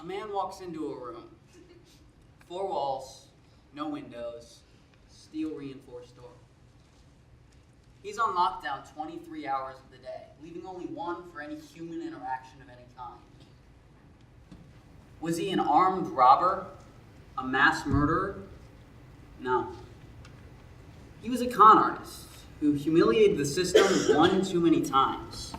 A man walks into a room. 4 walls, no windows, steel reinforced door. He's on lockdown 23 hours of the day, leaving only one for any human interaction of any kind. Was he an armed robber? A mass murderer? No. He was a con artist who humiliated the system one too many times.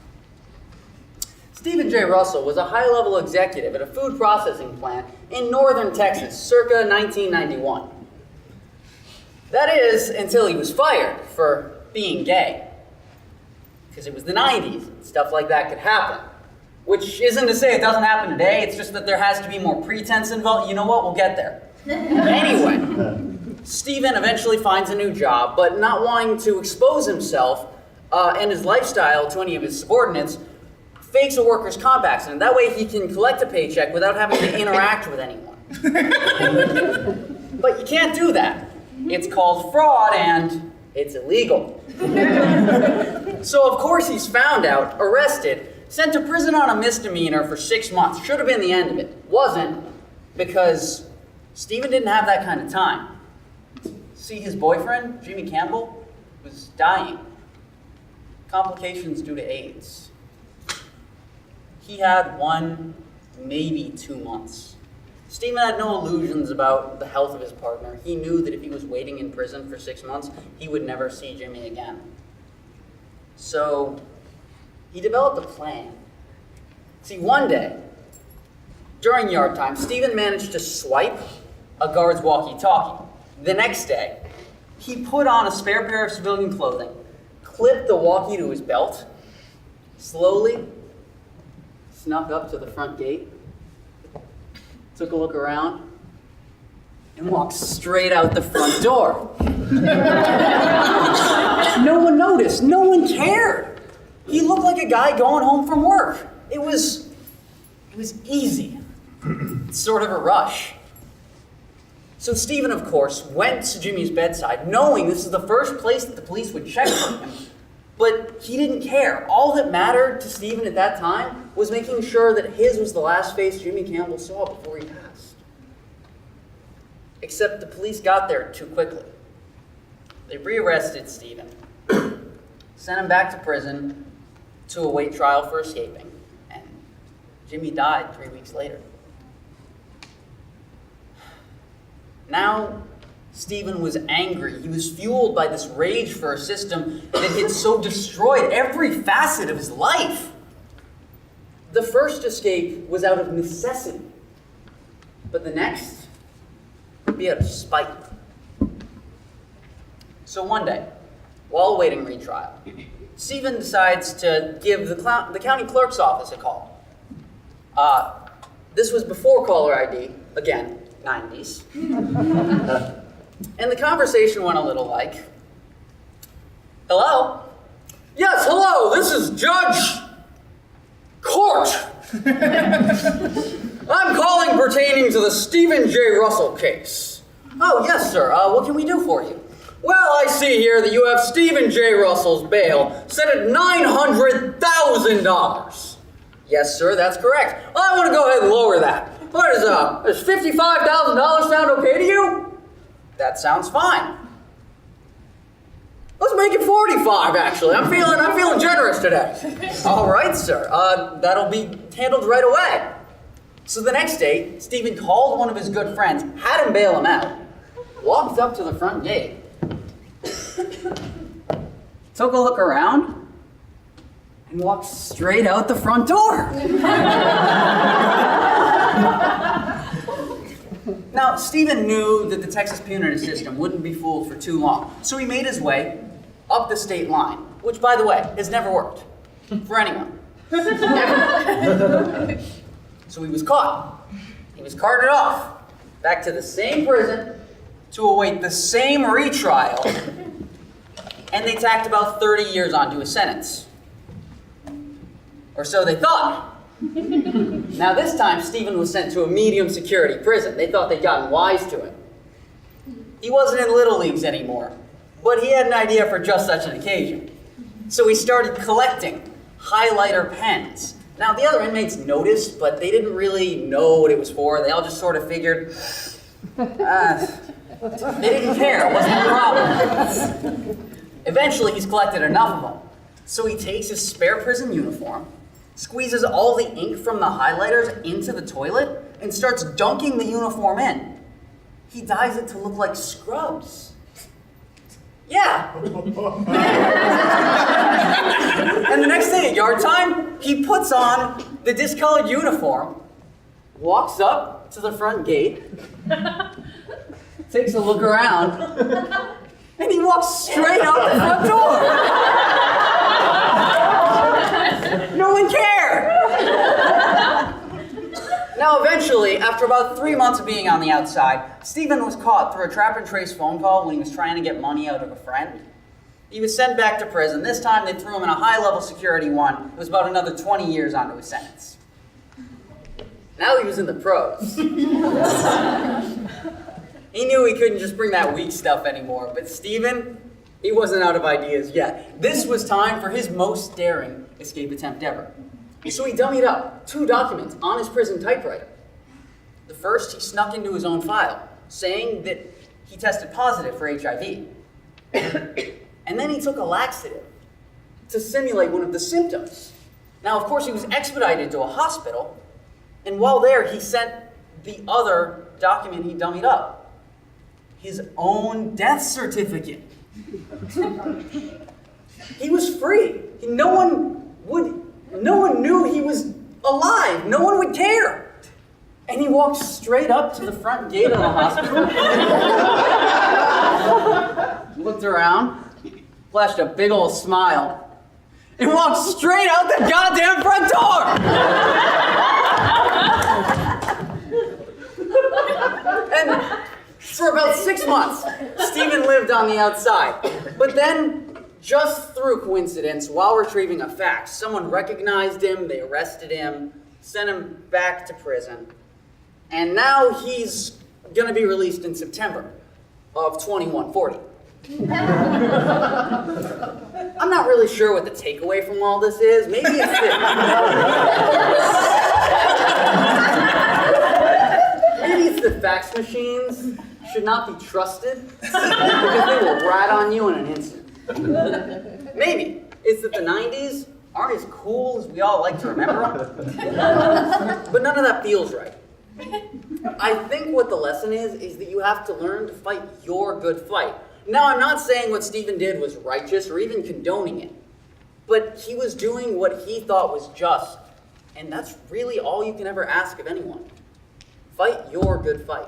Stephen J. Russell was a high-level executive at a food processing plant in northern Texas, circa 1991. That is, until he was fired for being gay. Because it was the 90s, and stuff like that could happen. Which isn't to say it doesn't happen today, it's just that there has to be more pretense involved. You know what, we'll get there. Anyway, Stephen eventually finds a new job, but not wanting to expose himself and his lifestyle to any of his subordinates, fakes a workers' comp accident. That way he can collect a paycheck without having to interact with anyone. But you can't do that. It's called fraud and it's illegal. So of course he's found out, arrested, sent to prison on a misdemeanor for 6 months. Should have been the end of it. Wasn't, because Stephen didn't have that kind of time. See, his boyfriend, Jimmy Campbell, was dying. Complications due to AIDS. He had 1, maybe 2 months. Stephen had no illusions about the health of his partner. He knew that if he was waiting in prison for 6 months, he would never see Jimmy again. So he developed a plan. See, one day, during yard time, Stephen managed to swipe a guard's walkie-talkie. The next day, he put on a spare pair of civilian clothing, clipped the walkie to his belt, slowly snuck up to the front gate, took a look around, and walked straight out the front door. No one noticed. No one cared. He looked like a guy going home from work. It was easy. Sort of a rush. So Stephen, of course, went to Jimmy's bedside, knowing this is the first place that the police would check for him. But he didn't care. All that mattered to Stephen at that time was making sure that his was the last face Jimmy Campbell saw before he passed. Except the police got there too quickly. They rearrested Stephen, sent him back to prison to await trial for escaping, and Jimmy died 3 weeks later. Now, Stephen was angry. He was fueled by this rage for a system that had so destroyed every facet of his life. The first escape was out of necessity, but the next would be out of spite. So one day, while awaiting retrial, Stephen decides to give the county clerk's office a call. This was before caller ID, again, 90s. And the conversation went a little like, "Hello? Yes, hello, this is Judge Court. I'm calling pertaining to the Stephen J. Russell case." "Oh, yes, sir. What can we do for you?" "Well, I see here that you have Stephen J. Russell's bail set at $900,000. "Yes, sir, that's correct." "I want to go ahead and lower that. What does $55,000 sound okay to you?" "That sounds fine." "Let's make it 45, actually. I'm feeling generous today." "All right, sir. That'll be handled right away." So the next day, Stephen called one of his good friends, had him bail him out, walked up to the front gate, took a look around, and walked straight out the front door. Now, Stephen knew that the Texas punitive system wouldn't be fooled for too long, so he made his way up the state line, which, by the way, has never worked for anyone. Never. So he was caught. He was carted off back to the same prison to await the same retrial, and they tacked about 30 years onto his sentence. Or so they thought. Now this time, Stephen was sent to a medium security prison. They thought they'd gotten wise to him. He wasn't in little leagues anymore, but he had an idea for just such an occasion. So he started collecting highlighter pens. Now, the other inmates noticed, but they didn't really know what it was for. They all just sort of figured, they didn't care. It wasn't a problem. Eventually, he's collected enough of them. So he takes his spare prison uniform, squeezes all the ink from the highlighters into the toilet, and starts dunking the uniform in. He dyes it to look like Scrubs. Yeah. And the next day at yard time, he puts on the discolored uniform, walks up to the front gate, takes a look around, and he walks straight out the front door. No one cared. Now, eventually, after about 3 months of being on the outside, Stephen was caught through a trap and trace phone call when he was trying to get money out of a friend. He was sent back to prison. This time, they threw him in a high-level security one. It was about another 20 years onto his sentence. Now he was in the pros. He knew he couldn't just bring that weak stuff anymore, but Stephen, he wasn't out of ideas yet. This was time for his most daring escape attempt ever. So he dummied up 2 documents on his prison typewriter. The first, he snuck into his own file, saying that he tested positive for HIV. And then he took a laxative to simulate one of the symptoms. Now, of course, he was expedited to a hospital, and while there, he sent the other document he dummied up. His own death certificate. He was free. No one knew he was alive. No one would care. And he walked straight up to the front gate of the hospital, looked around, flashed a big old smile, and walked straight out the goddamn front door! And for about 6 months, Stephen lived on the outside. But then, just through coincidence, while retrieving a fax, someone recognized him, they arrested him, sent him back to prison, and now he's going to be released in September of 2140. I'm not really sure what the takeaway from all this is. Maybe it's that fax machines should not be trusted because they will rat on you in an instant. Maybe it's that the 90s aren't as cool as we all like to remember them. But none of that feels right. I think what the lesson is that you have to learn to fight your good fight. Now, I'm not saying what Stephen did was righteous or even condoning it, but he was doing what he thought was just, and that's really all you can ever ask of anyone. Fight your good fight.